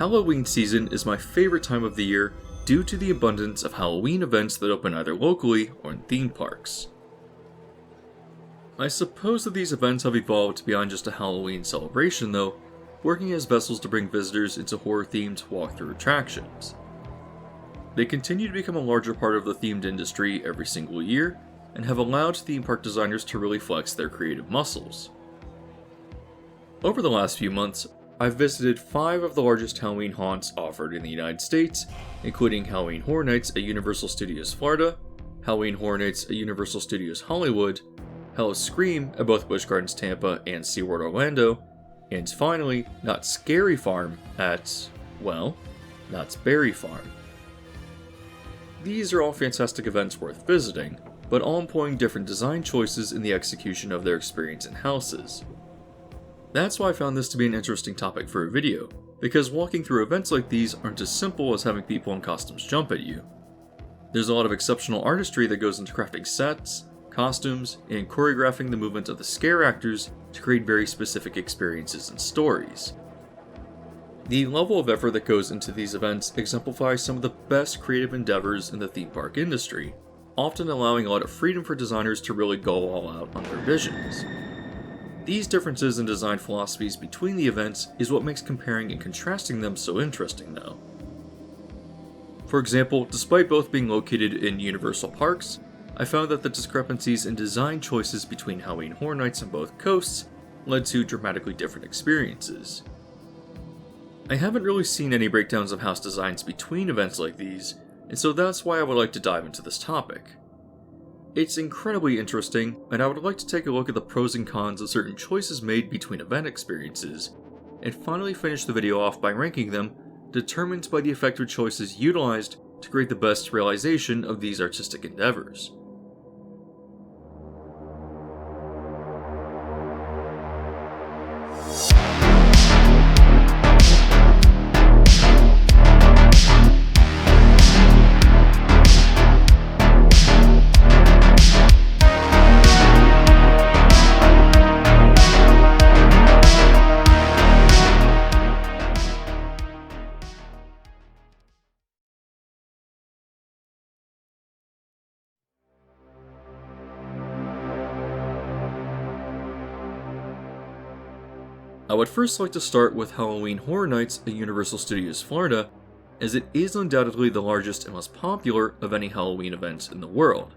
Halloween season is my favorite time of the year due to the abundance of Halloween events that open either locally or in theme parks. I suppose that these events have evolved beyond just a Halloween celebration though, working as vessels to bring visitors into horror-themed walkthrough attractions. They continue to become a larger part of the themed industry every single year, and have allowed theme park designers to really flex their creative muscles. Over the last few months, I've visited 5 of the largest Halloween haunts offered in the United States, including Halloween Horror Nights at Universal Studios Florida, Halloween Horror Nights at Universal Studios Hollywood, Howl-o-Scream at both Busch Gardens Tampa and SeaWorld Orlando, and finally, Knott's Scary Farm at, well, Knott's Berry Farm. These are all fantastic events worth visiting, but all employing different design choices in the execution of their experience in houses. That's why I found this to be an interesting topic for a video, because walking through events like these aren't as simple as having people in costumes jump at you. There's a lot of exceptional artistry that goes into crafting sets, costumes, and choreographing the movement of the scare actors to create very specific experiences and stories. The level of effort that goes into these events exemplifies some of the best creative endeavors in the theme park industry, often allowing a lot of freedom for designers to really go all out on their visions. These differences in design philosophies between the events is what makes comparing and contrasting them so interesting though. For example, despite both being located in Universal parks, I found that the discrepancies in design choices between Halloween Horror Nights on both coasts led to dramatically different experiences. I haven't really seen any breakdowns of house designs between events like these, and so that's why I would like to dive into this topic. It's incredibly interesting, and I would like to take a look at the pros and cons of certain choices made between event experiences, and finally finish the video off by ranking them, determined by the effective choices utilized to create the best realization of these artistic endeavors. I would first like to start with Halloween Horror Nights at Universal Studios Florida, as it is undoubtedly the largest and most popular of any Halloween events in the world.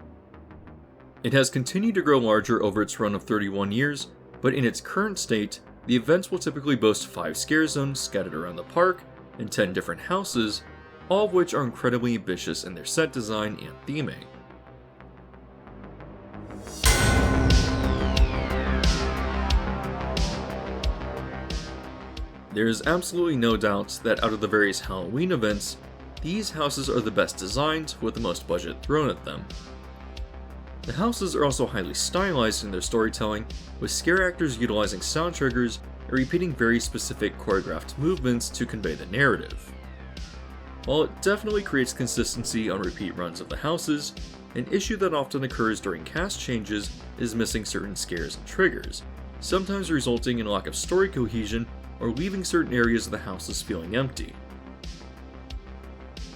It has continued to grow larger over its run of 31 years, but in its current state, the events will typically boast 5 scare zones scattered around the park and 10 different houses, all of which are incredibly ambitious in their set design and theming. There is absolutely no doubt that out of the various Halloween events, these houses are the best designed with the most budget thrown at them. The houses are also highly stylized in their storytelling, with scare actors utilizing sound triggers and repeating very specific choreographed movements to convey the narrative. While it definitely creates consistency on repeat runs of the houses, an issue that often occurs during cast changes is missing certain scares and triggers, sometimes resulting in a lack of story cohesion or leaving certain areas of the houses feeling empty.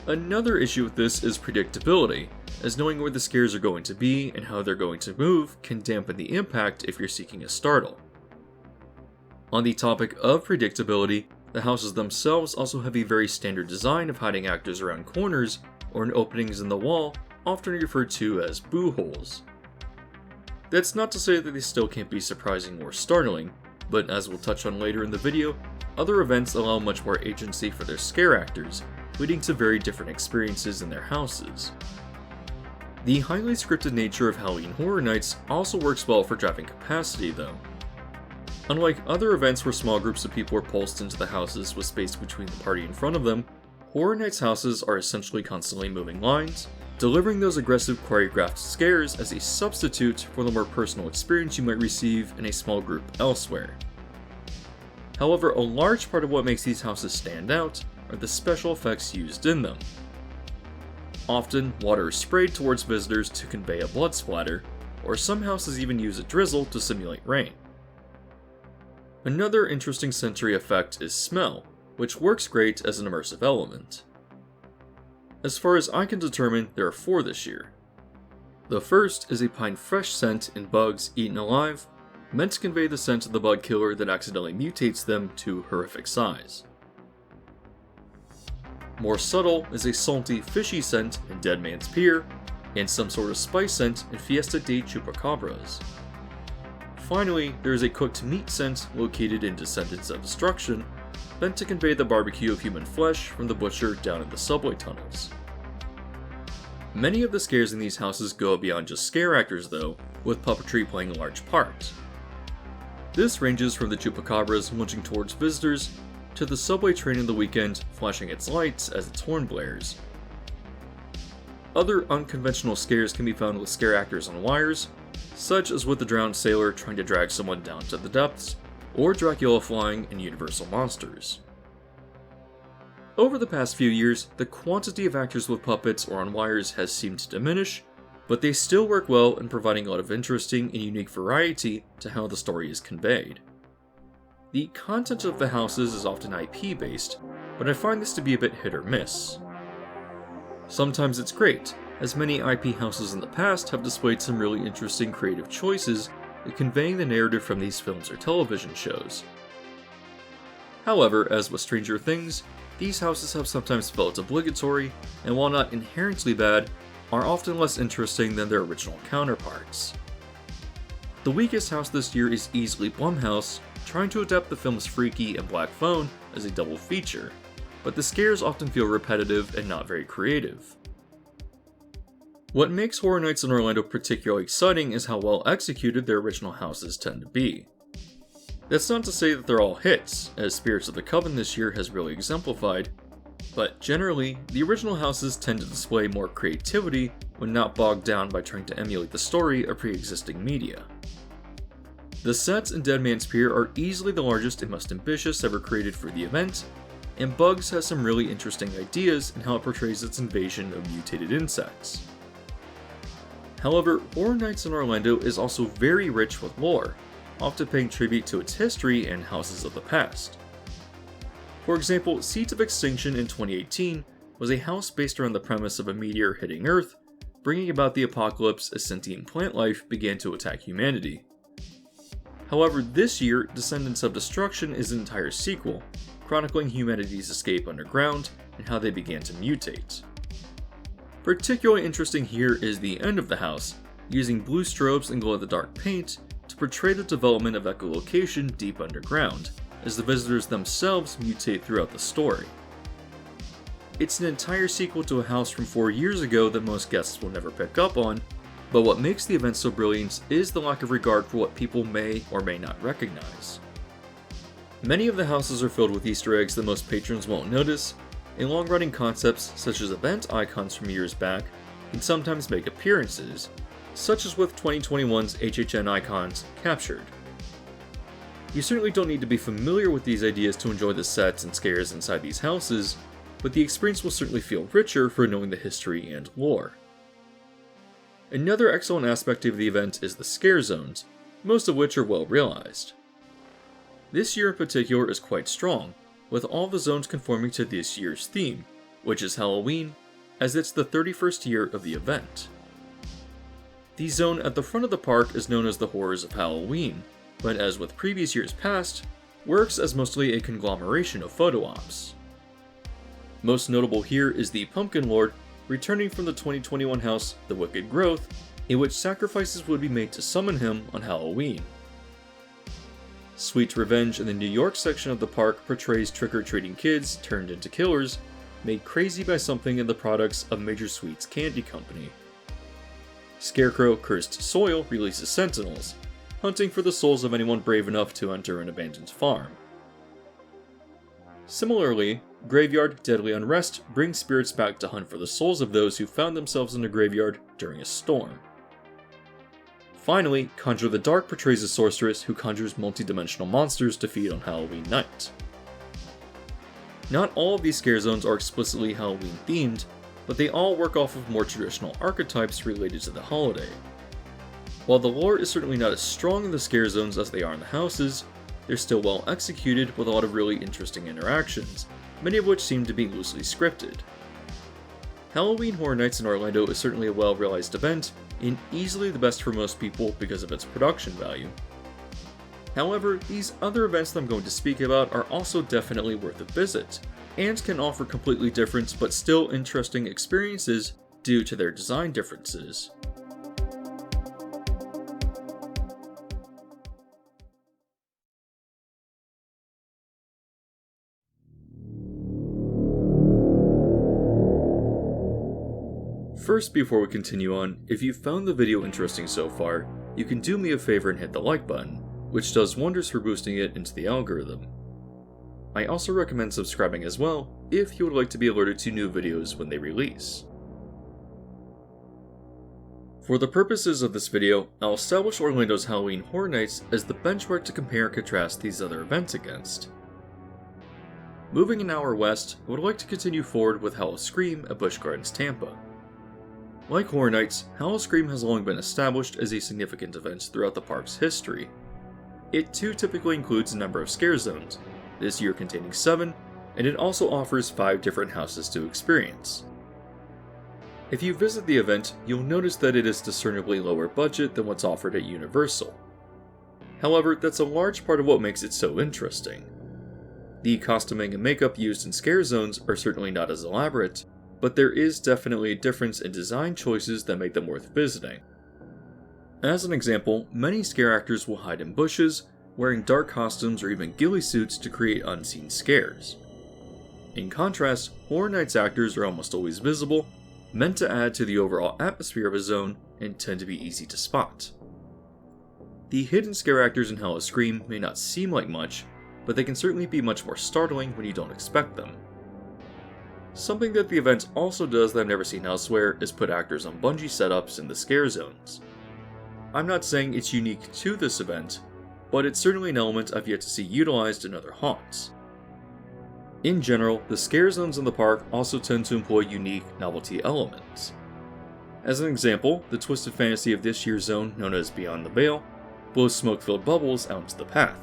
Another issue with this is predictability, as knowing where the scares are going to be and how they're going to move can dampen the impact if you're seeking a startle. On the topic of predictability, the houses themselves also have a very standard design of hiding actors around corners or in openings in the wall, often referred to as boo holes. That's not to say that they still can't be surprising or startling, but as we'll touch on later in the video, other events allow much more agency for their scare actors, leading to very different experiences in their houses. The highly scripted nature of Halloween Horror Nights also works well for driving capacity though. Unlike other events where small groups of people are pulsed into the houses with space between the party in front of them, Horror Nights houses are essentially constantly moving lines, delivering those aggressive choreographed scares as a substitute for the more personal experience you might receive in a small group elsewhere. However, a large part of what makes these houses stand out are the special effects used in them. Often, water is sprayed towards visitors to convey a blood splatter, or some houses even use a drizzle to simulate rain. Another interesting sensory effect is smell, which works great as an immersive element. As far as I can determine, there are 4 this year. The first is a pine fresh scent in bugs eaten alive, meant to convey the sense of the bug killer that accidentally mutates them to horrific size. More subtle is a salty, fishy scent in Dead Man's Pier, and some sort of spice scent in Fiesta de Chupacabras. Finally, there is a cooked meat scent located in Descendants of Destruction, meant to convey the barbecue of human flesh from the butcher down in the subway tunnels. Many of the scares in these houses go beyond just scare actors though, with puppetry playing a large part. This ranges from the chupacabras lunging towards visitors, to the subway train in the weekend flashing its lights as its horn blares. Other unconventional scares can be found with scare actors on wires, such as with the drowned sailor trying to drag someone down to the depths, or Dracula flying in Universal Monsters. Over the past few years, the quantity of actors with puppets or on wires has seemed to diminish, but they still work well in providing a lot of interesting and unique variety to how the story is conveyed. The content of the houses is often IP based, but I find this to be a bit hit or miss. Sometimes it's great, as many IP houses in the past have displayed some really interesting creative choices in conveying the narrative from these films or television shows. However, as with Stranger Things, these houses have sometimes felt obligatory, and while not inherently bad, are often less interesting than their original counterparts. The weakest house this year is easily Blumhouse, trying to adapt the film's Freaky and Black Phone as a double feature, but the scares often feel repetitive and not very creative. What makes Horror Nights in Orlando particularly exciting is how well executed their original houses tend to be. That's not to say that they're all hits, as Spirits of the Coven this year has really exemplified, but generally, the original houses tend to display more creativity when not bogged down by trying to emulate the story of pre-existing media. The sets in Dead Man's Pier are easily the largest and most ambitious ever created for the event, and Bugs has some really interesting ideas in how it portrays its invasion of mutated insects. However, Horror Nights in Orlando is also very rich with lore, often paying tribute to its history and houses of the past. For example, Seeds of Extinction in 2018 was a house based around the premise of a meteor hitting Earth, bringing about the apocalypse as sentient plant life began to attack humanity. However, this year, Descendants of Destruction is an entire sequel, chronicling humanity's escape underground and how they began to mutate. Particularly interesting here is the end of the house, using blue strobes and glow-in-the-dark paint to portray the development of echolocation deep underground, as the visitors themselves mutate throughout the story. It's an entire sequel to a house from 4 years ago that most guests will never pick up on, but what makes the event so brilliant is the lack of regard for what people may or may not recognize. Many of the houses are filled with Easter eggs that most patrons won't notice, and long-running concepts such as event icons from years back can sometimes make appearances, such as with 2021's HHN icons captured. You certainly don't need to be familiar with these ideas to enjoy the sets and scares inside these houses, but the experience will certainly feel richer for knowing the history and lore. Another excellent aspect of the event is the scare zones, most of which are well realized. This year in particular is quite strong, with all the zones conforming to this year's theme, which is Halloween, as it's the 31st year of the event. The zone at the front of the park is known as the Horrors of Halloween, but as with previous years past, works as mostly a conglomeration of photo ops. Most notable here is the Pumpkin Lord returning from the 2021 house The Wicked Growth, in which sacrifices would be made to summon him on Halloween. Sweet Revenge in the New York section of the park portrays trick-or-treating kids turned into killers, made crazy by something in the products of Major Sweet's candy company. Scarecrow Cursed Soil releases sentinels, hunting for the souls of anyone brave enough to enter an abandoned farm. Similarly, Graveyard Deadly Unrest brings spirits back to hunt for the souls of those who found themselves in a graveyard during a storm. Finally, Conjure the Dark portrays a sorceress who conjures multi-dimensional monsters to feed on Halloween night. Not all of these scare zones are explicitly Halloween themed, but they all work off of more traditional archetypes related to the holiday. While the lore is certainly not as strong in the scare zones as they are in the houses, they're still well executed with a lot of really interesting interactions, many of which seem to be loosely scripted. Halloween Horror Nights in Orlando is certainly a well-realized event, and easily the best for most people because of its production value. However, these other events that I'm going to speak about are also definitely worth a visit, and can offer completely different but still interesting experiences due to their design differences. First, before we continue on, if you found the video interesting so far, you can do me a favor and hit the like button, which does wonders for boosting it into the algorithm. I also recommend subscribing as well, if you would like to be alerted to new videos when they release. For the purposes of this video, I'll establish Orlando's Halloween Horror Nights as the benchmark to compare and contrast these other events against. Moving an hour west, I would like to continue forward with Howl-o-Scream at Busch Gardens, Tampa. Like Horror Nights, Howl-o-Scream has long been established as a significant event throughout the park's history. It too typically includes a number of scare zones, this year containing 7, and it also offers 5 different houses to experience. If you visit the event, you'll notice that it is discernibly lower budget than what's offered at Universal. However, that's a large part of what makes it so interesting. The costuming and makeup used in scare zones are certainly not as elaborate, but there is definitely a difference in design choices that make them worth visiting. As an example, many scare actors will hide in bushes, wearing dark costumes or even ghillie suits to create unseen scares. In contrast, Horror Nights actors are almost always visible, meant to add to the overall atmosphere of a zone, and tend to be easy to spot. The hidden scare actors in Howl-o-Scream may not seem like much, but they can certainly be much more startling when you don't expect them. Something that the event also does that I've never seen elsewhere is put actors on bungee setups in the scare zones. I'm not saying it's unique to this event, but it's certainly an element I've yet to see utilized in other haunts. In general, the scare zones in the park also tend to employ unique novelty elements. As an example, the Twisted Fantasy of this year's zone, known as Beyond the Veil, blows smoke-filled bubbles out into the path.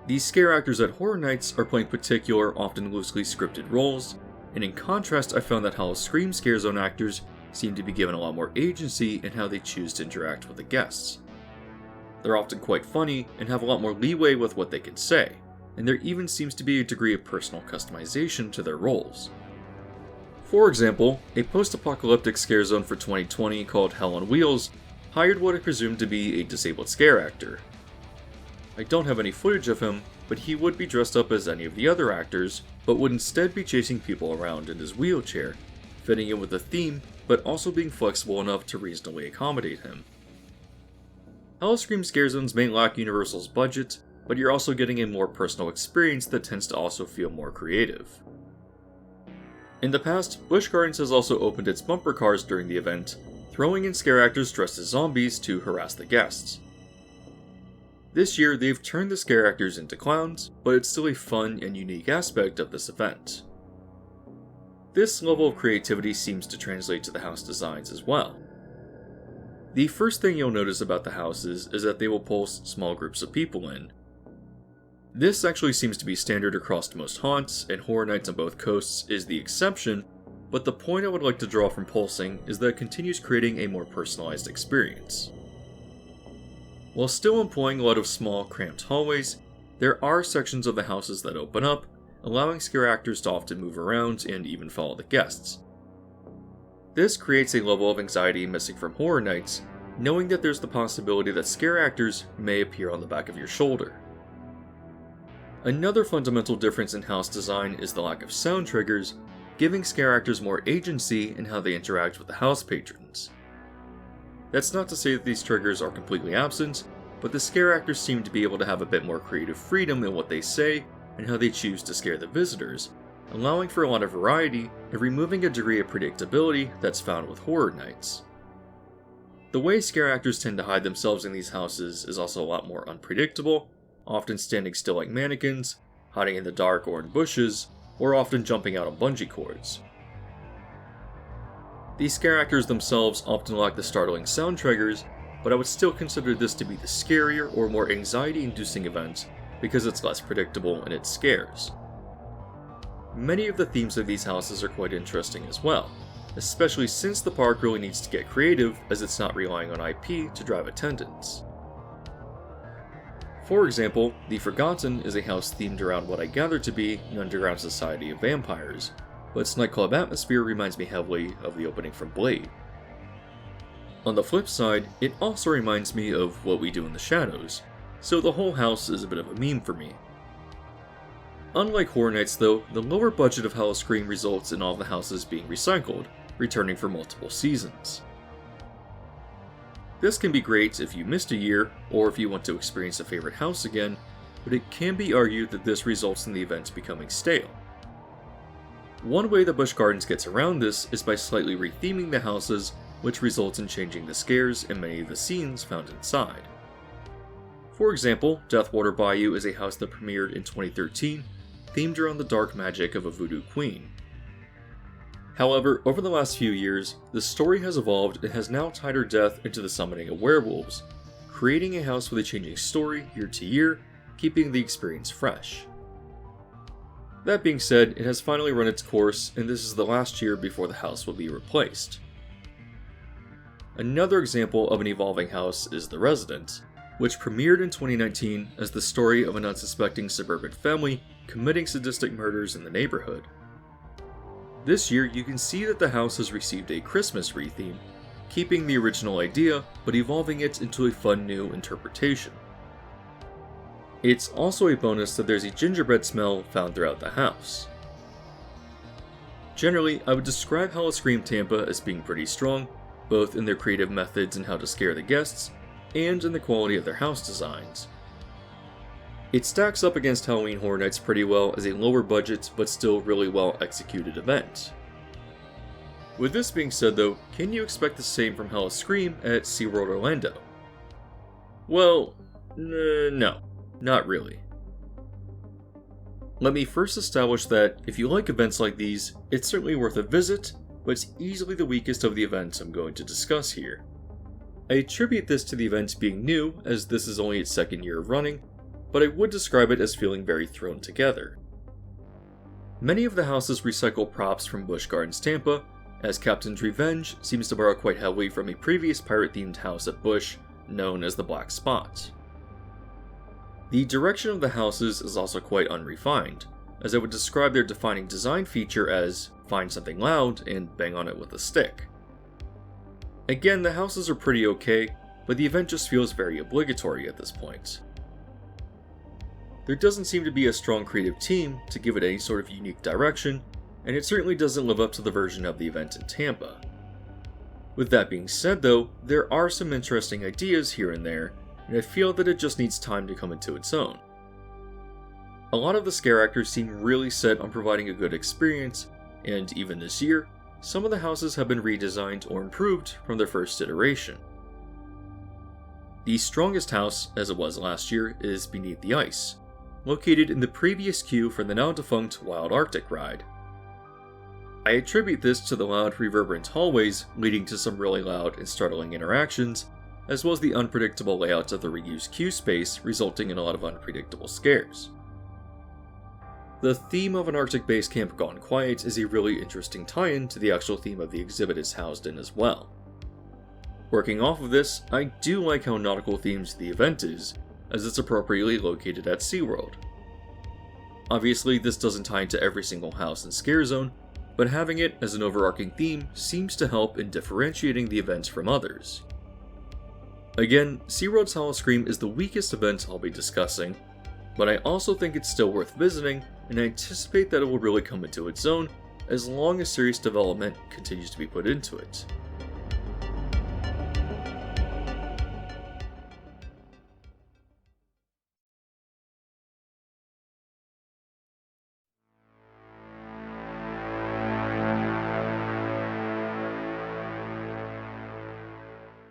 These scare actors at Horror Nights are playing particular, often loosely scripted roles, and in contrast I found that Howl-o-Scream scare zone actors seem to be given a lot more agency in how they choose to interact with the guests. They're often quite funny and have a lot more leeway with what they can say, and there even seems to be a degree of personal customization to their roles. For example, a post-apocalyptic scare zone for 2020 called Hell on Wheels hired what I presumed to be a disabled scare actor. I don't have any footage of him, but he would be dressed up as any of the other actors, but would instead be chasing people around in his wheelchair, fitting in with the theme, but also being flexible enough to reasonably accommodate him. Howl-o-Scream scare zones may lack Universal's budget, but you're also getting a more personal experience that tends to also feel more creative. In the past, Busch Gardens has also opened its bumper cars during the event, throwing in scare actors dressed as zombies to harass the guests. This year, they've turned the scare actors into clowns, but it's still a fun and unique aspect of this event. This level of creativity seems to translate to the house designs as well. The first thing you'll notice about the houses is that they will pull small groups of people in. This actually seems to be standard across most haunts, and Horror Nights on both coasts is the exception, but the point I would like to draw from pulsing is that it continues creating a more personalized experience. While still employing a lot of small, cramped hallways, there are sections of the houses that open up, allowing scare actors to often move around and even follow the guests. This creates a level of anxiety missing from Horror Nights, knowing that there's the possibility that scare actors may appear on the back of your shoulder. Another fundamental difference in house design is the lack of sound triggers, giving scare actors more agency in how they interact with the house patrons. That's not to say that these triggers are completely absent, but the scare actors seem to be able to have a bit more creative freedom in what they say and how they choose to scare the visitors, allowing for a lot of variety and removing a degree of predictability that's found with Horror Nights. The way scare actors tend to hide themselves in these houses is also a lot more unpredictable, often standing still like mannequins, hiding in the dark or in bushes, or often jumping out on bungee cords. These scare actors themselves often lack the startling sound triggers, but I would still consider this to be the scarier or more anxiety-inducing event because it's less predictable in its scares. Many of the themes of these houses are quite interesting as well, especially since the park really needs to get creative as it's not relying on IP to drive attendance. For example, The Forgotten is a house themed around what I gather to be an underground society of vampires, but its nightclub atmosphere reminds me heavily of the opening from Blade. On the flip side, it also reminds me of What We Do in the Shadows, so the whole house is a bit of a meme for me. Unlike Horror Nights though, the lower budget of Howl-o-Scream results in all the houses being recycled, returning for multiple seasons. This can be great if you missed a year, or if you want to experience a favorite house again, but it can be argued that this results in the event becoming stale. One way that Busch Gardens gets around this is by slightly retheming the houses, which results in changing the scares and many of the scenes found inside. For example, Deathwater Bayou is a house that premiered in 2013, themed around the dark magic of a voodoo queen. However, over the last few years, the story has evolved and has now tied her death into the summoning of werewolves, creating a house with a changing story year to year, keeping the experience fresh. That being said, it has finally run its course, and this is the last year before the house will be replaced. Another example of an evolving house is The Resident, which premiered in 2019 as the story of an unsuspecting suburban family committing sadistic murders in the neighborhood. This year, you can see that the house has received a Christmas retheme, keeping the original idea but evolving it into a fun new interpretation. It's also a bonus that there's a gingerbread smell found throughout the house. Generally, I would describe Howl-o-Scream Tampa as being pretty strong, both in their creative methods and how to scare the guests, and in the quality of their house designs. It stacks up against Halloween Horror Nights pretty well as a lower budget but still really well executed event. With this being said though, can you expect the same from Howl-o-Scream at SeaWorld Orlando? Well, no, not really. Let me first establish that if you like events like these, it's certainly worth a visit, but it's easily the weakest of the events I'm going to discuss here. I attribute this to the event being new, as this is only its second year of running, but I would describe it as feeling very thrown together. Many of the houses recycle props from Busch Gardens Tampa, as Captain's Revenge seems to borrow quite heavily from a previous pirate-themed house at Busch, known as the Black Spot. The direction of the houses is also quite unrefined, as I would describe their defining design feature as find something loud and bang on it with a stick. Again, the houses are pretty okay, but the event just feels very obligatory at this point. There doesn't seem to be a strong creative team to give it any sort of unique direction, and it certainly doesn't live up to the version of the event in Tampa. With that being said though, there are some interesting ideas here and there, and I feel that it just needs time to come into its own. A lot of the scare actors seem really set on providing a good experience, and even this year, some of the houses have been redesigned or improved from their first iteration. The strongest house, as it was last year, is Beneath the Ice, located in the previous queue for the now-defunct Wild Arctic ride. I attribute this to the loud, reverberant hallways leading to some really loud and startling interactions, as well as the unpredictable layout of the reused queue space resulting in a lot of unpredictable scares. The theme of an Arctic base camp gone quiet is a really interesting tie-in to the actual theme of the exhibit is housed in as well. Working off of this, I do like how nautical themed the event is, as it's appropriately located at SeaWorld. Obviously, this doesn't tie into every single house and scare zone, but having it as an overarching theme seems to help in differentiating the event from others. Again, SeaWorld's Howl-o-Scream is the weakest event I'll be discussing, but I also think it's still worth visiting, and I anticipate that it will really come into its own as long as serious development continues to be put into it.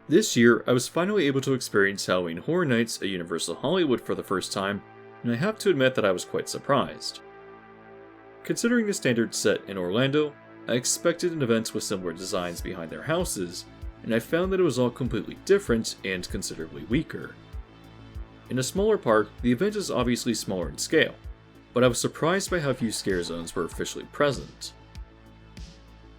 This year, I was finally able to experience Halloween Horror Nights at Universal Hollywood for the first time, and I have to admit that I was quite surprised. Considering the standard set in Orlando, I expected an event with similar designs behind their houses, and I found that it was all completely different and considerably weaker. In a smaller park, the event is obviously smaller in scale, but I was surprised by how few scare zones were officially present.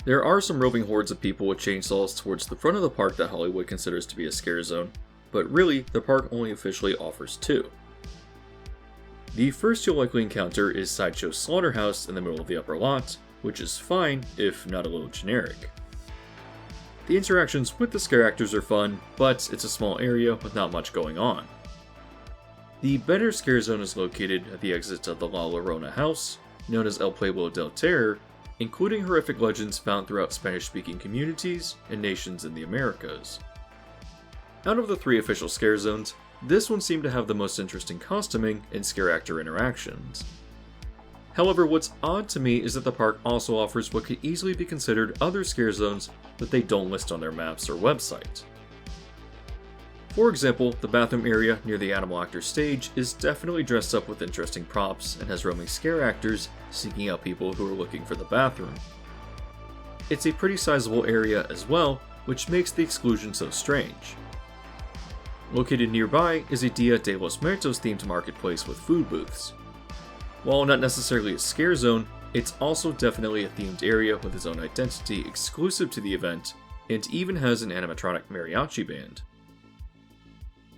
There are some roving hordes of people with chainsaws towards the front of the park that Hollywood considers to be a scare zone, but really, the park only officially offers 2. The first you'll likely encounter is Sideshow Slaughterhouse in the middle of the upper lot, which is fine, if not a little generic. The interactions with the scare actors are fun, but it's a small area with not much going on. The better scare zone is located at the exits of the La Llorona house, known as El Pueblo del Terror, including horrific legends found throughout Spanish-speaking communities and nations in the Americas. Out of the 3 official scare zones, this one seemed to have the most interesting costuming and scare actor interactions. However, what's odd to me is that the park also offers what could easily be considered other scare zones that they don't list on their maps or website. For example, the bathroom area near the animal actor stage is definitely dressed up with interesting props and has roaming scare actors seeking out people who are looking for the bathroom. It's a pretty sizable area as well, which makes the exclusion so strange. Located nearby is a Dia de los Muertos themed marketplace with food booths. While not necessarily a scare zone, it's also definitely a themed area with its own identity exclusive to the event, and even has an animatronic mariachi band.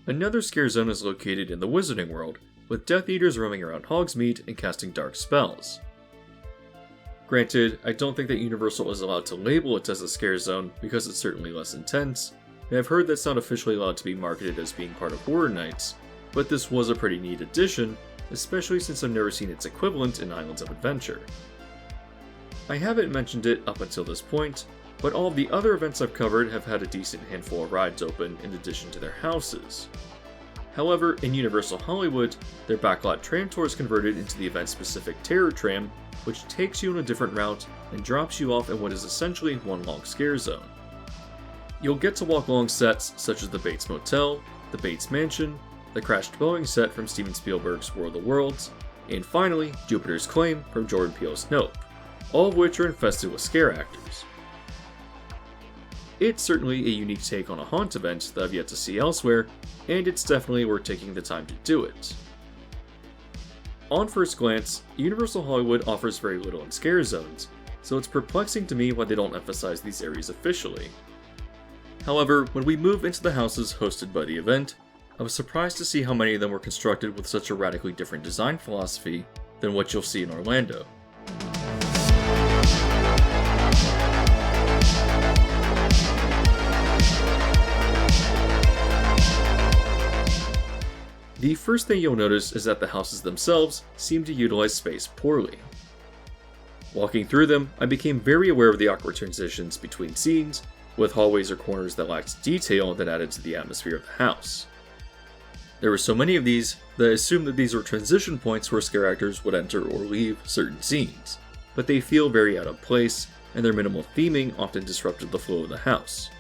Another scare zone is located in the Wizarding World, with Death Eaters roaming around Hogsmeade and casting dark spells. Granted, I don't think that Universal is allowed to label it as a scare zone because it's certainly less intense, and I've heard that's not officially allowed to be marketed as being part of Horror Nights, but this was a pretty neat addition, especially since I've never seen its equivalent in Islands of Adventure. I haven't mentioned it up until this point, but all of the other events I've covered have had a decent handful of rides open in addition to their houses. However, in Universal Hollywood, their backlot tram tour is converted into the event-specific Terror Tram, which takes you on a different route and drops you off in what is essentially one long scare zone. You'll get to walk along sets such as the Bates Motel, the Bates Mansion, the crashed Boeing set from Steven Spielberg's War of the Worlds, and finally, Jupiter's Claim from Jordan Peele's Nope, all of which are infested with scare actors. It's certainly a unique take on a haunt event that I've yet to see elsewhere, and it's definitely worth taking the time to do it. On first glance, Universal Hollywood offers very little in scare zones, so it's perplexing to me why they don't emphasize these areas officially. However, when we move into the houses hosted by the event, I was surprised to see how many of them were constructed with such a radically different design philosophy than what you'll see in Orlando. The first thing you'll notice is that the houses themselves seem to utilize space poorly. Walking through them, I became very aware of the awkward transitions between scenes, with hallways or corners that lacked detail that added to the atmosphere of the house. There were so many of these that I assumed that these were transition points where scare actors would enter or leave certain scenes, but they feel very out of place, and their minimal theming often disrupted the flow of the house.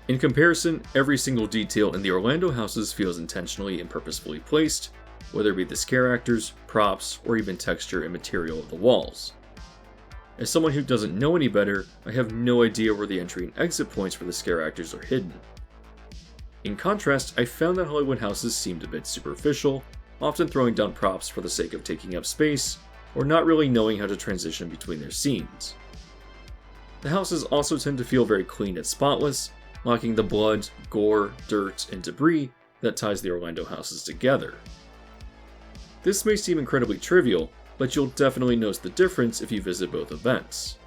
In comparison, every single detail in the Orlando houses feels intentionally and purposefully placed, whether it be the scare actors, props, or even texture and material of the walls. As someone who doesn't know any better, I have no idea where the entry and exit points for the scare actors are hidden. In contrast, I found that Hollywood houses seemed a bit superficial, often throwing down props for the sake of taking up space, or not really knowing how to transition between their scenes. The houses also tend to feel very clean and spotless, lacking the blood, gore, dirt, and debris that ties the Orlando houses together. This may seem incredibly trivial, but you'll definitely notice the difference if you visit both events.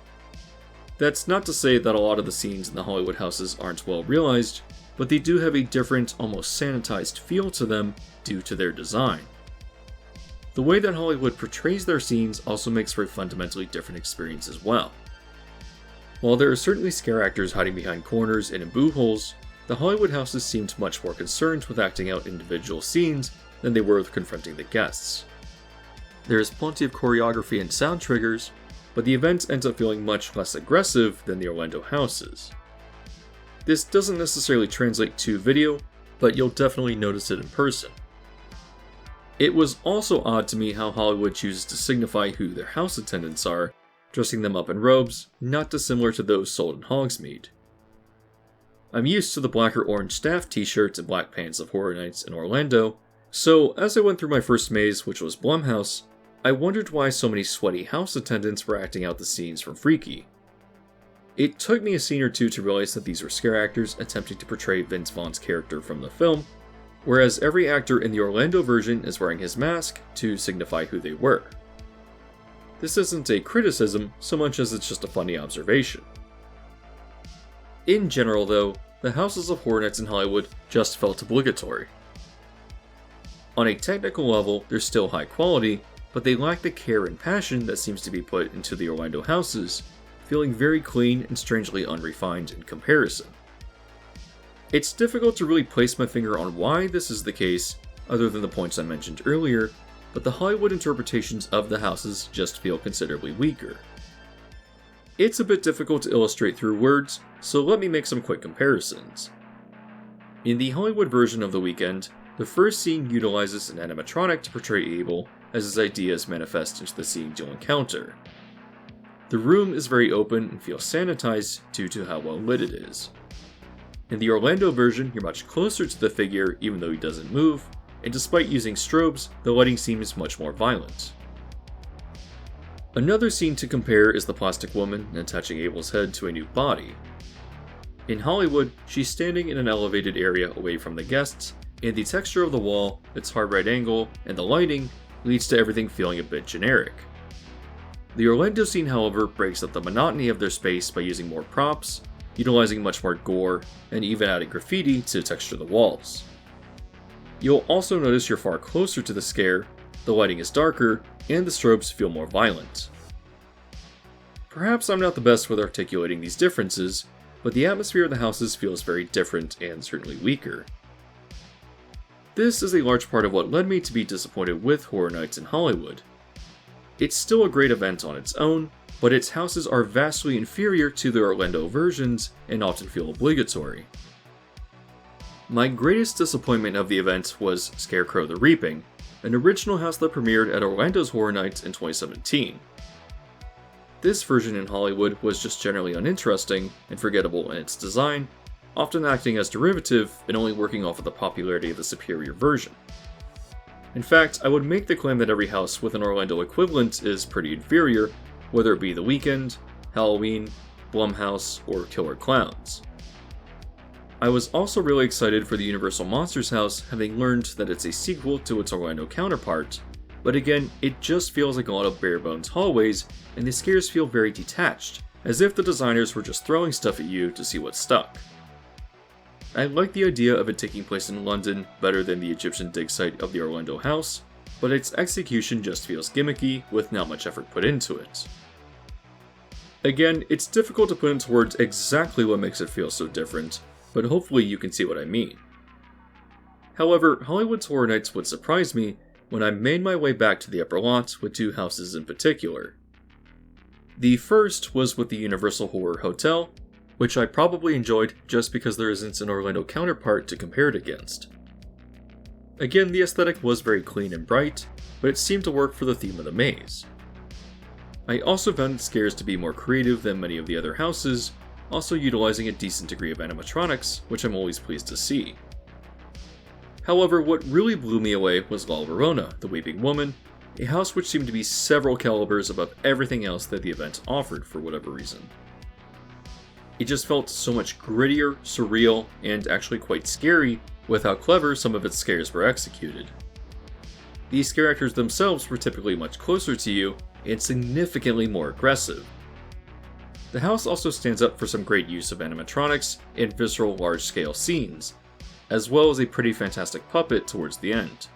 That's not to say that a lot of the scenes in the Hollywood houses aren't well realized, but they do have a different, almost sanitized feel to them due to their design. The way that Hollywood portrays their scenes also makes for a fundamentally different experience as well. While there are certainly scare actors hiding behind corners and in boo holes, the Hollywood houses seemed much more concerned with acting out individual scenes than they were with confronting the guests. There is plenty of choreography and sound triggers, but the event ends up feeling much less aggressive than the Orlando houses. This doesn't necessarily translate to video, but you'll definitely notice it in person. It was also odd to me how Hollywood chooses to signify who their house attendants are, dressing them up in robes, not dissimilar to those sold in Hogsmeade. I'm used to the black or orange staff t-shirts and black pants of Horror Nights in Orlando, so as I went through my first maze, which was Blumhouse, I wondered why so many sweaty house attendants were acting out the scenes from Freaky. It took me a scene or two to realize that these were scare actors attempting to portray Vince Vaughn's character from the film, whereas every actor in the Orlando version is wearing his mask to signify who they were. This isn't a criticism so much as it's just a funny observation. In general though, the houses of Horror Nights in Hollywood just felt obligatory. On a technical level, they're still high quality, but they lack the care and passion that seems to be put into the Orlando houses, feeling very clean and strangely unrefined in comparison. It's difficult to really place my finger on why this is the case, other than the points I mentioned earlier, but the Hollywood interpretations of the houses just feel considerably weaker. It's a bit difficult to illustrate through words, so let me make some quick comparisons. In the Hollywood version of The Weeknd, the first scene utilizes an animatronic to portray Abel as his ideas manifest into the scene you'll encounter. The room is very open and feels sanitized due to how well lit it is. In the Orlando version, you're much closer to the figure even though he doesn't move, and despite using strobes, the lighting seems much more violent. Another scene to compare is the plastic woman attaching Abel's head to a new body. In Hollywood, she's standing in an elevated area away from the guests, and the texture of the wall, its hard right angle, and the lighting leads to everything feeling a bit generic. The Orlando scene, however, breaks up the monotony of their space by using more props, utilizing much more gore, and even adding graffiti to texture the walls. You'll also notice you're far closer to the scare, the lighting is darker, and the strobes feel more violent. Perhaps I'm not the best with articulating these differences, but the atmosphere of the houses feels very different and certainly weaker. This is a large part of what led me to be disappointed with Horror Nights in Hollywood. It's still a great event on its own, but its houses are vastly inferior to the Orlando versions and often feel obligatory. My greatest disappointment of the event was Scarecrow the Reaping, an original house that premiered at Orlando's Horror Nights in 2017. This version in Hollywood was just generally uninteresting and forgettable in its design, often acting as derivative and only working off of the popularity of the superior version. In fact, I would make the claim that every house with an Orlando equivalent is pretty inferior, whether it be The Weeknd, Halloween, Blumhouse, or Killer Clowns. I was also really excited for the Universal Monsters house, having learned that it's a sequel to its Orlando counterpart, but again, it just feels like a lot of bare-bones hallways, and the scares feel very detached, as if the designers were just throwing stuff at you to see what stuck. I like the idea of it taking place in London better than the Egyptian dig site of the Orlando house, but its execution just feels gimmicky with not much effort put into it. Again, it's difficult to put into words exactly what makes it feel so different, but hopefully you can see what I mean. However, Hollywood's Horror Nights would surprise me when I made my way back to the upper lot with two houses in particular. The first was with the Universal Horror Hotel, which I probably enjoyed just because there isn't an Orlando counterpart to compare it against. Again, the aesthetic was very clean and bright, but it seemed to work for the theme of the maze. I also found its scares to be more creative than many of the other houses, also utilizing a decent degree of animatronics, which I'm always pleased to see. However, what really blew me away was La Llorona, the Weeping Woman, a house which seemed to be several calibers above everything else that the event offered for whatever reason. It just felt so much grittier, surreal, and actually quite scary with how clever some of its scares were executed. These scare actors themselves were typically much closer to you and significantly more aggressive. The house also stands up for some great use of animatronics and visceral large-scale scenes, as well as a pretty fantastic puppet towards the end.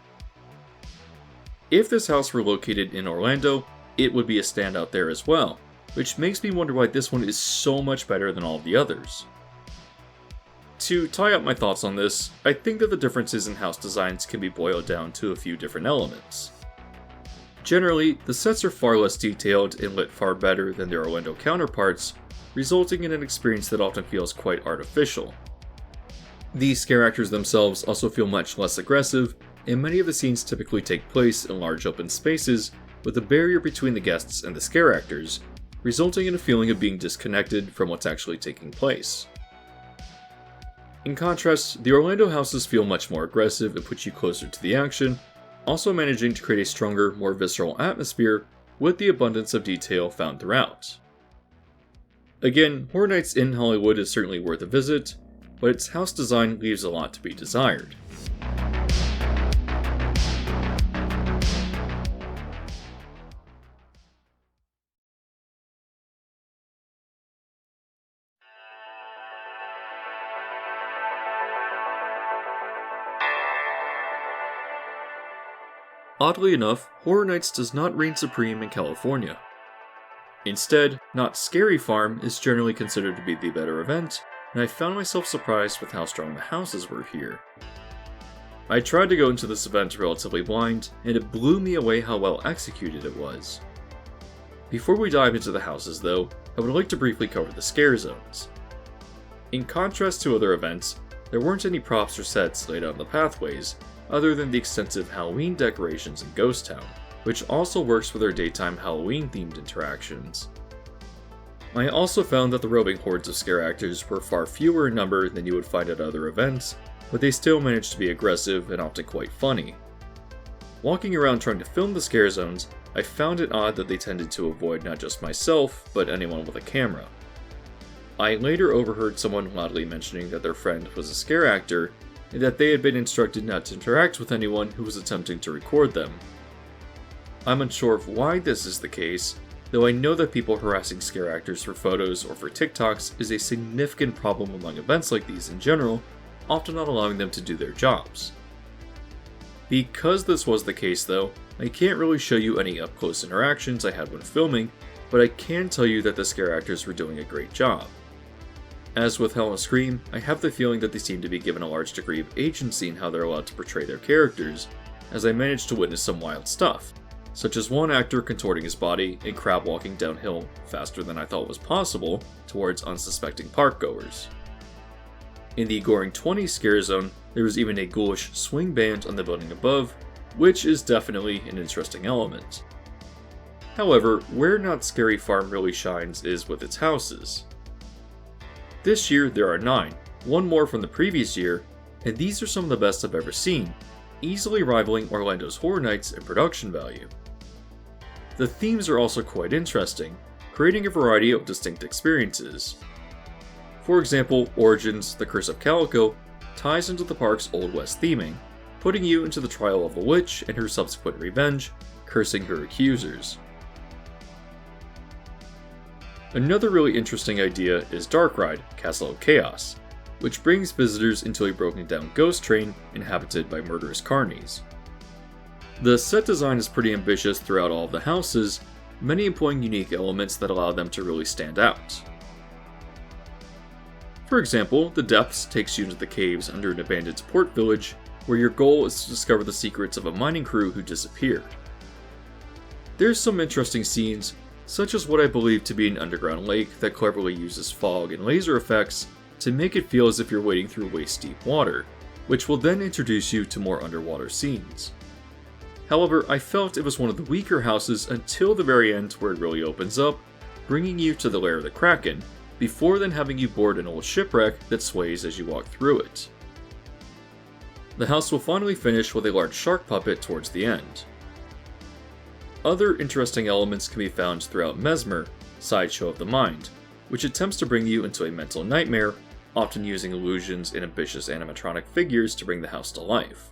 If this house were located in Orlando, it would be a standout there as well, which makes me wonder why this one is so much better than all of the others. To tie up my thoughts on this, I think that the differences in house designs can be boiled down to a few different elements. Generally, the sets are far less detailed and lit far better than their Orlando counterparts, resulting in an experience that often feels quite artificial. The scare actors themselves also feel much less aggressive, and many of the scenes typically take place in large open spaces with a barrier between the guests and the scare actors, resulting in a feeling of being disconnected from what's actually taking place. In contrast, the Orlando houses feel much more aggressive and put you closer to the action, also managing to create a stronger, more visceral atmosphere with the abundance of detail found throughout. Again, Horror Nights in Hollywood is certainly worth a visit, but its house design leaves a lot to be desired. Oddly enough, Horror Nights does not reign supreme in California. Instead, Knott's Scary Farm is generally considered to be the better event, and I found myself surprised with how strong the houses were here. I tried to go into this event relatively blind, and it blew me away how well executed it was. Before we dive into the houses though, I would like to briefly cover the scare zones. In contrast to other events, there weren't any props or sets laid out in the pathways, other than the extensive Halloween decorations in Ghost Town, which also works with their daytime Halloween-themed interactions. I also found that the roving hordes of scare actors were far fewer in number than you would find at other events, but they still managed to be aggressive and often quite funny. Walking around trying to film the scare zones, I found it odd that they tended to avoid not just myself, but anyone with a camera. I later overheard someone loudly mentioning that their friend was a scare actor, and that they had been instructed not to interact with anyone who was attempting to record them. I'm unsure of why this is the case, though I know that people harassing scare actors for photos or for TikToks is a significant problem among events like these in general, often not allowing them to do their jobs. Because this was the case though, I can't really show you any up-close interactions I had when filming, but I can tell you that the scare actors were doing a great job. As with Howl-o-Scream, I have the feeling that they seem to be given a large degree of agency in how they're allowed to portray their characters, as I managed to witness some wild stuff, such as one actor contorting his body and crab walking downhill faster than I thought was possible towards unsuspecting parkgoers. In the Goring 20 scare zone, there was even a ghoulish swing band on the building above, which is definitely an interesting element. However, where Knott's Scary Farm really shines is with its houses. This year there are 9, one more from the previous year, and these are some of the best I've ever seen, easily rivaling Orlando's Horror Nights in production value. The themes are also quite interesting, creating a variety of distinct experiences. For example, Origins, The Curse of Calico ties into the park's Old West theming, putting you into the trial of a witch and her subsequent revenge, cursing her accusers. Another really interesting idea is Dark Ride, Castle of Chaos, which brings visitors into a broken down ghost train inhabited by murderous carnies. The set design is pretty ambitious throughout all of the houses, many employing unique elements that allow them to really stand out. For example, The Depths takes you into the caves under an abandoned port village, where your goal is to discover the secrets of a mining crew who disappeared. There's some interesting scenes, such as what I believe to be an underground lake that cleverly uses fog and laser effects to make it feel as if you're wading through waist-deep water, which will then introduce you to more underwater scenes. However, I felt it was one of the weaker houses until the very end where it really opens up, bringing you to the lair of the Kraken, before then having you board an old shipwreck that sways as you walk through it. The house will finally finish with a large shark puppet towards the end. Other interesting elements can be found throughout Mesmer, Sideshow of the Mind, which attempts to bring you into a mental nightmare, often using illusions and ambitious animatronic figures to bring the house to life.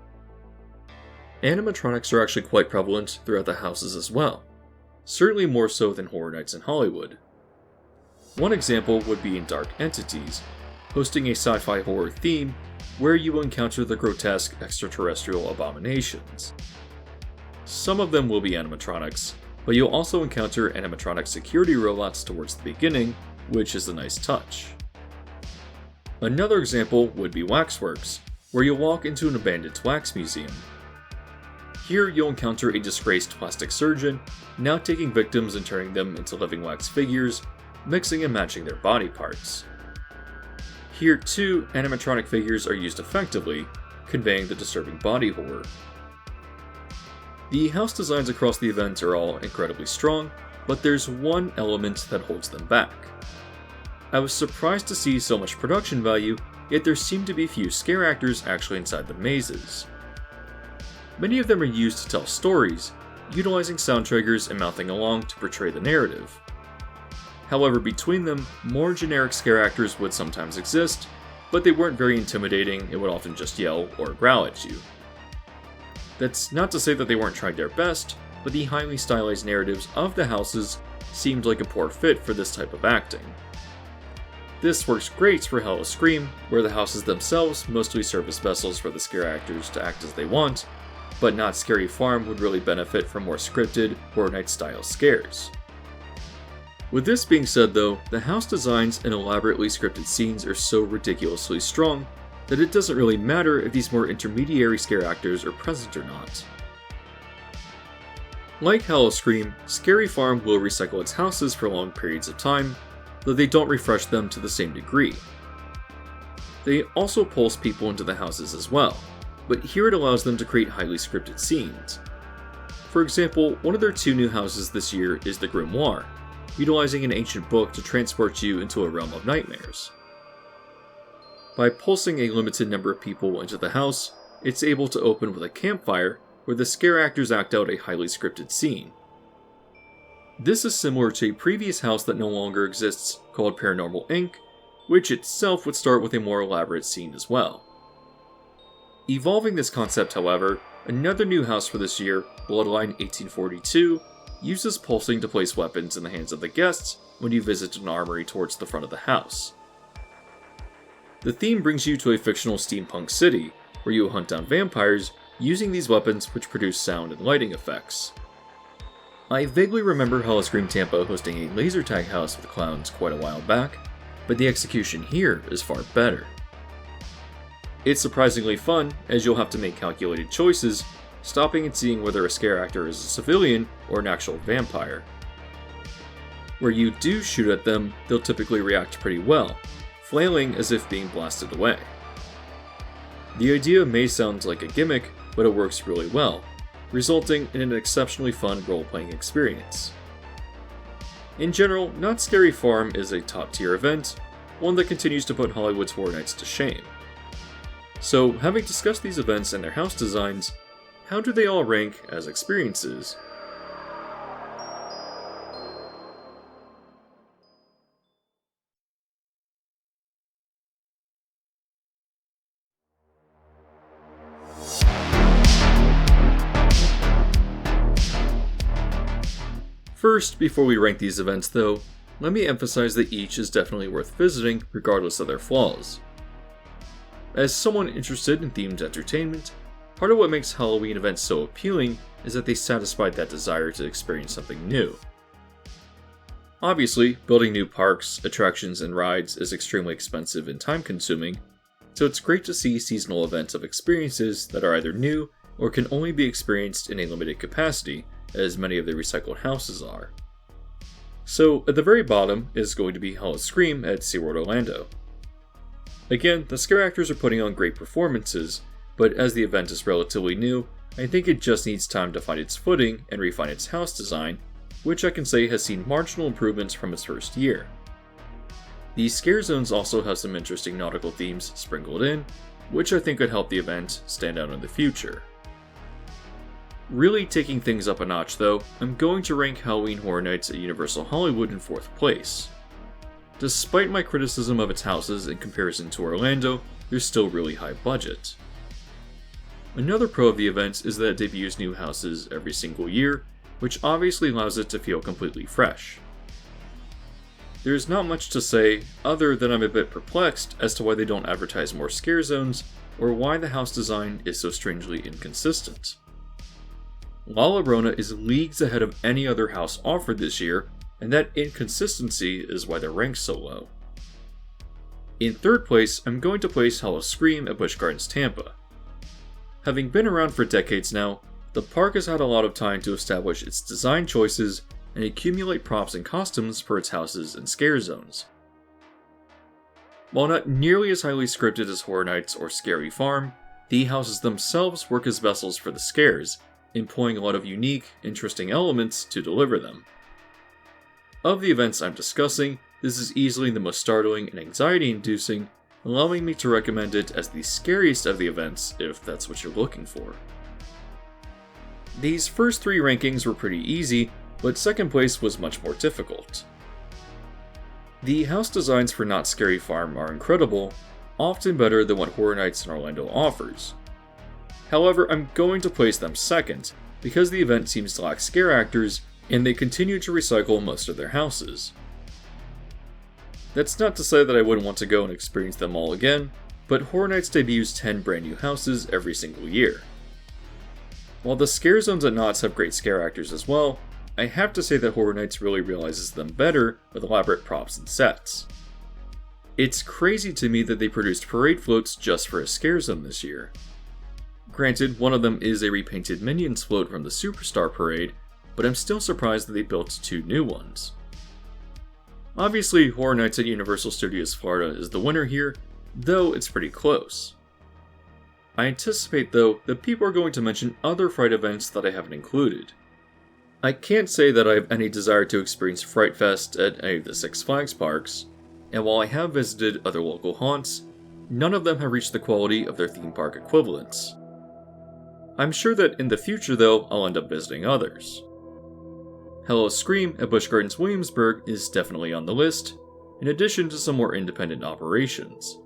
Animatronics are actually quite prevalent throughout the houses as well, certainly more so than Horror Nights in Hollywood. One example would be in Dark Entities, hosting a sci-fi horror theme where you will encounter the grotesque extraterrestrial abominations. Some of them will be animatronics, but you'll also encounter animatronic security robots towards the beginning, which is a nice touch. Another example would be Waxworks, where you'll walk into an abandoned wax museum. Here you'll encounter a disgraced plastic surgeon, now taking victims and turning them into living wax figures, mixing and matching their body parts. Here too, animatronic figures are used effectively, conveying the disturbing body horror. The house designs across the event are all incredibly strong, but there's one element that holds them back. I was surprised to see so much production value yet there seem to be few scare actors actually inside the mazes. Many of them are used to tell stories, utilizing sound triggers and mouthing along to portray the narrative. However, between them, more generic scare actors would sometimes exist, but they weren't very intimidating and would often just yell or growl at you. That's not to say that they weren't trying their best, but the highly stylized narratives of the houses seemed like a poor fit for this type of acting. This works great for Howl-o-Scream, where the houses themselves mostly serve as vessels for the scare actors to act as they want, but Knott's Scary Farm would really benefit from more scripted, Horror Nights style scares. With this being said though, the house designs and elaborately scripted scenes are so ridiculously strong that it doesn't really matter if these more intermediary scare actors are present or not. Like Howl-o-Scream, Scary Farm will recycle its houses for long periods of time, though they don't refresh them to the same degree. They also pulse people into the houses as well, but here it allows them to create highly scripted scenes. For example, one of their 2 new houses this year is the Grimoire, utilizing an ancient book to transport you into a realm of nightmares. By pulsing a limited number of people into the house, it's able to open with a campfire where the scare actors act out a highly scripted scene. This is similar to a previous house that no longer exists called Paranormal Inc., which itself would start with a more elaborate scene as well. Evolving this concept, however, another new house for this year, Bloodline 1842, uses pulsing to place weapons in the hands of the guests when you visit an armory towards the front of the house. The theme brings you to a fictional steampunk city, where you hunt down vampires using these weapons which produce sound and lighting effects. I vaguely remember Howl-o-Scream Tampa hosting a laser tag house with clowns quite a while back, but the execution here is far better. It's surprisingly fun, as you'll have to make calculated choices, stopping and seeing whether a scare actor is a civilian or an actual vampire. Where you do shoot at them, they'll typically react pretty well, flailing as if being blasted away. The idea may sound like a gimmick, but it works really well, resulting in an exceptionally fun role-playing experience. In general, Knott's Scary Farm is a top-tier event, one that continues to put Hollywood's Horror Nights to shame. So, having discussed these events and their house designs, how do they all rank as experiences? First, before we rank these events though, let me emphasize that each is definitely worth visiting regardless of their flaws. As someone interested in themed entertainment, part of what makes Halloween events so appealing is that they satisfy that desire to experience something new. Obviously, building new parks, attractions, and rides is extremely expensive and time-consuming, so it's great to see seasonal events of experiences that are either new or can only be experienced in a limited capacity, as many of the recycled houses are. So, at the very bottom is going to be Howl-o-Scream at SeaWorld Orlando. Again, the scare actors are putting on great performances, but as the event is relatively new, I think it just needs time to find its footing and refine its house design, which I can say has seen marginal improvements from its first year. The scare zones also have some interesting nautical themes sprinkled in, which I think could help the event stand out in the future. Really taking things up a notch though, I'm going to rank Halloween Horror Nights at Universal Hollywood in 4th place. Despite my criticism of its houses in comparison to Orlando, they're still really high budget. Another pro of the event is that it debuts new houses every single year, which obviously allows it to feel completely fresh. There's not much to say other than I'm a bit perplexed as to why they don't advertise more scare zones, or why the house design is so strangely inconsistent. La Llorona is leagues ahead of any other house offered this year, and that inconsistency is why they're ranked so low. In 3rd place, I'm going to place Howl-o-Scream at Busch Gardens Tampa. Having been around for decades now, the park has had a lot of time to establish its design choices and accumulate props and costumes for its houses and scare zones. While not nearly as highly scripted as Horror Nights or Scary Farm, the houses themselves work as vessels for the scares, employing a lot of unique, interesting elements to deliver them. Of the events I'm discussing, this is easily the most startling and anxiety-inducing, allowing me to recommend it as the scariest of the events if that's what you're looking for. These first 3 rankings were pretty easy, but second place was much more difficult. The house designs for Knott's Scary Farm are incredible, often better than what Horror Nights in Orlando offers. However, I'm going to place them second, because the event seems to lack scare actors, and they continue to recycle most of their houses. That's not to say that I wouldn't want to go and experience them all again, but Horror Nights debuts 10 brand new houses every single year. While the scare zones at Knott's have great scare actors as well, I have to say that Horror Nights really realizes them better with elaborate props and sets. It's crazy to me that they produced parade floats just for a scare zone this year. Granted, one of them is a repainted Minions float from the Superstar Parade, but I'm still surprised that they built 2 new ones. Obviously, Horror Nights at Universal Studios Florida is the winner here, though it's pretty close. I anticipate, though, that people are going to mention other Fright events that I haven't included. I can't say that I have any desire to experience Fright Fest at any of the Six Flags parks, and while I have visited other local haunts, none of them have reached the quality of their theme park equivalents. I'm sure that in the future, though, I'll end up visiting others. Howl-o-Scream at Busch Gardens Williamsburg is definitely on the list, in addition to some more independent operations.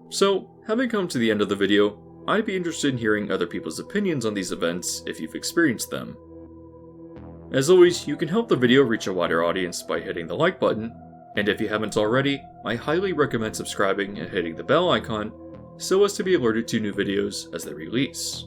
So, having come to the end of the video, I'd be interested in hearing other people's opinions on these events if you've experienced them. As always, you can help the video reach a wider audience by hitting the like button, and if you haven't already, I highly recommend subscribing and hitting the bell icon so as to be alerted to new videos as they release.